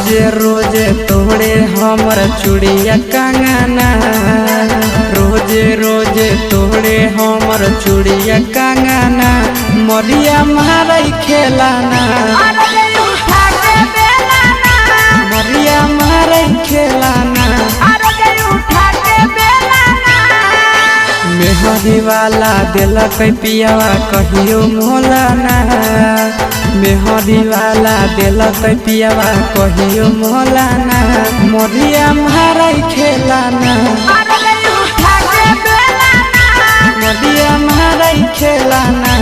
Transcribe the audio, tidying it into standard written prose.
रोजे रोजे तोड़े हमर चूड़िया कंगना, रोजे रोजे तोड़े हमर चूड़िया कंगना, मरिया मारई खेलाना, मरिया मारई खेलाना। मेहदी वाला दिलक पियावा कहियो मोलाना, मेहदी वाला दिलक पियावा कहियो मोलाना, मरिया मारई खेलाना, मरिया मारई खेलाना।